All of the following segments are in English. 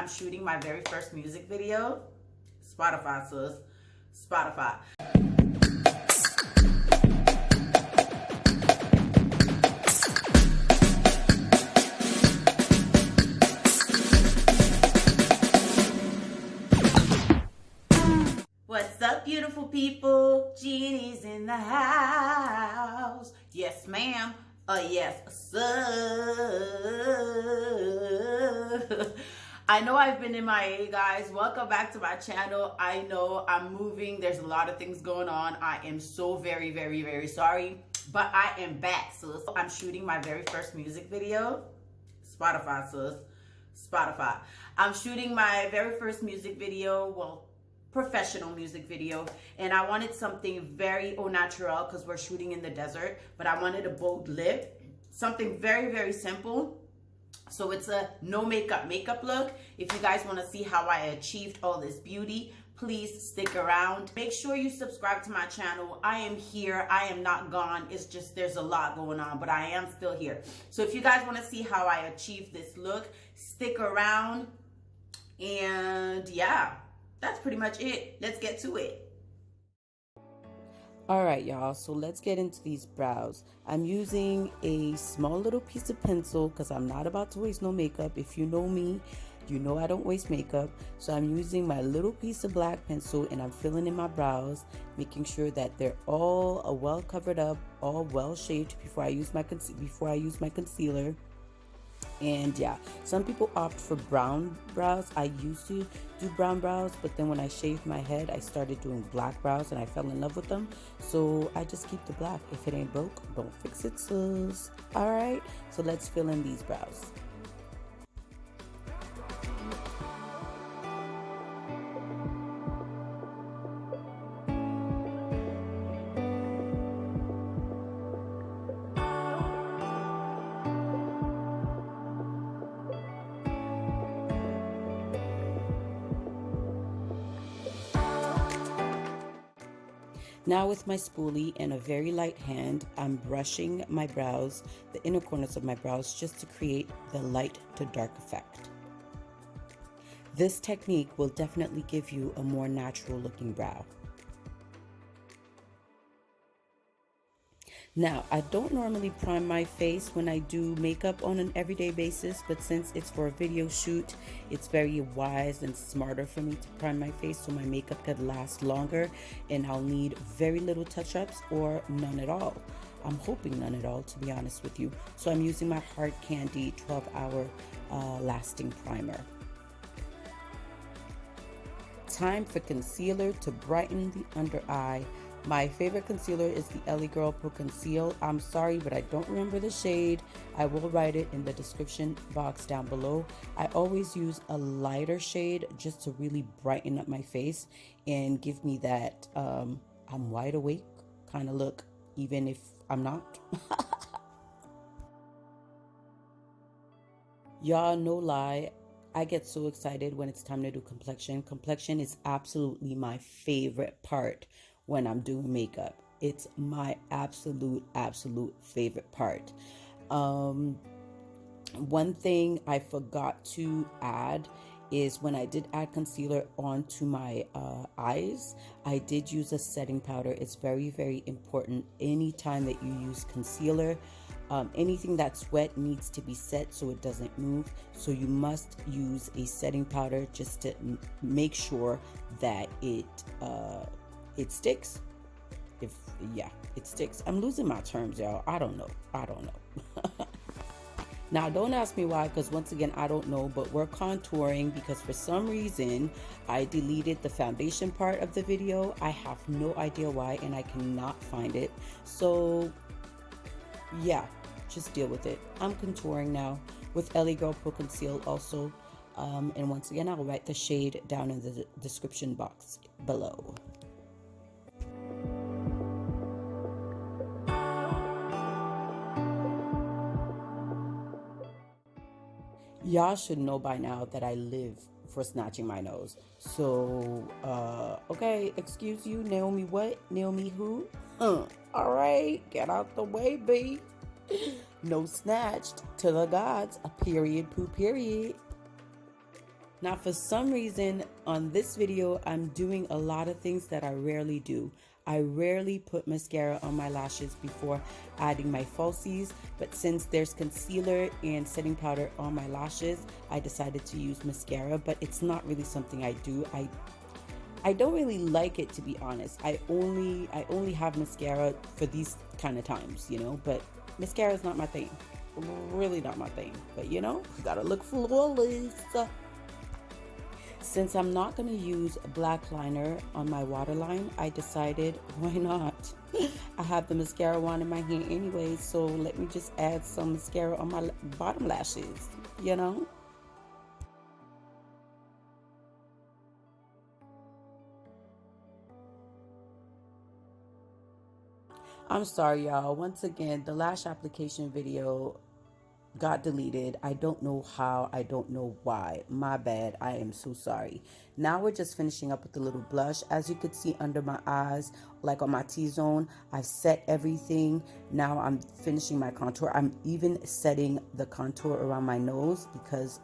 I'm shooting my very first music video. Spotify, sis. Spotify. What's up, beautiful people? Jeannie's in the house. Yes, ma'am. Yes, sir. I know I've been MIA, guys. Welcome back to my channel. I know I'm moving. There's a lot of things going on. I am so very, very, very sorry. But I am back, sis. I'm shooting my very first music video. Spotify, sis. Spotify. I'm shooting my very first music video. Well, professional music video, and I wanted something very au naturel because we're shooting in the desert, but I wanted a bold lip, something very, very simple. So it's a no makeup look. If you guys want to see how I achieved all this beauty, please stick around. Make sure you subscribe to my channel. I am here. I am not gone. It's just there's a lot going on, but I am still here. So if you guys want to see how I achieved this look, stick around. And yeah, that's pretty much it. Let's get to it. Alright, y'all, so let's get into these brows. I'm using a small little piece of pencil because I'm not about to waste no makeup. If you know me, you know I don't waste makeup. So I'm using my little piece of black pencil and I'm filling in my brows, making sure that they're all well covered up, all well shaped before I use my concealer. And yeah, some people opt for brown brows. I used to do brown brows, but then when I shaved my head, I started doing black brows and I fell in love with them. So I just keep the black. If it ain't broke, don't fix it, sis. All right, so let's fill in these brows. Now with my spoolie and a very light hand, I'm brushing my brows, the inner corners of my brows, just to create the light to dark effect. This technique will definitely give you a more natural looking brow. Now, I don't normally prime my face when I do makeup on an everyday basis, but since it's for a video shoot, it's very wise and smarter for me to prime my face so my makeup could last longer and I'll need very little touch-ups or none at all. I'm hoping none at all, to be honest with you. So I'm using my Hard Candy 12-hour lasting primer. Time for concealer to brighten the under eye. My favorite concealer is the LA Girl Pro Conceal. I'm sorry, but I don't remember the shade. I will write it in the description box down below. I always use a lighter shade just to really brighten up my face and give me that I'm wide awake kind of look, even if I'm not. Y'all, no lie, I get so excited when it's time to do complexion. Complexion is absolutely my favorite part when I'm doing makeup. It's my absolute favorite part. One thing I forgot to add is when I did add concealer onto my eyes, I did use a setting powder. It's very, very important anytime that you use concealer. Anything that's wet needs to be set so it doesn't move. So you must use a setting powder just to make sure that it sticks. It sticks. I'm losing my terms, y'all. I don't know. Now, don't ask me why, because once again, I don't know, but we're contouring because for some reason, I deleted the foundation part of the video. I have no idea why, and I cannot find it. So, yeah, just deal with it. I'm contouring now with LA Girl Pro Conceal also. And once again, I'll write the shade down in the description box below. Y'all should know by now that I live for snatching my nose. So, okay, excuse you, Naomi what? Naomi who? All right, get out the way, B. No snatched to the gods, a period, poo, period. Now, for some reason on this video, I'm doing a lot of things that I rarely do. I rarely put mascara on my lashes before adding my falsies, but since there's concealer and setting powder on my lashes, I decided to use mascara, but it's not really something I do. I don't really like it, to be honest. I only have mascara for these kind of times, you know, but mascara is not my thing. Really not my thing, but you know, you gotta look flawless. Since I'm not going to use black liner on my waterline, I decided, why not? I have the mascara wand in my hand anyway, so let me just add some mascara on my bottom lashes, you know? I'm sorry, y'all. Once again, the lash application video got deleted. I don't know how, I don't know why. My bad. I am so sorry. Now we're just finishing up with the little blush. As you could see under my eyes, like on my T-zone, I've set everything. Now I'm finishing my contour. I'm even setting the contour around my nose because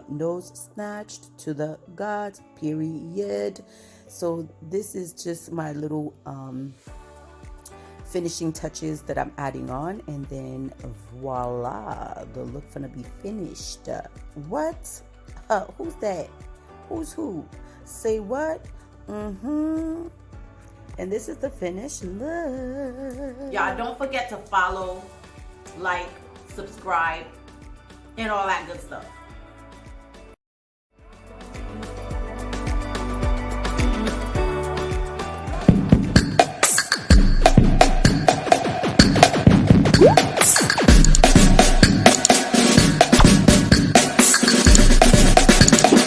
nose snatched to the gods, period. So this is just my little finishing touches that I'm adding on, and then voila, the look gonna be finished. What? Who's that? Who's who? Say what? And this is the finished look. Y'all don't forget to follow, like, subscribe, and all that good stuff.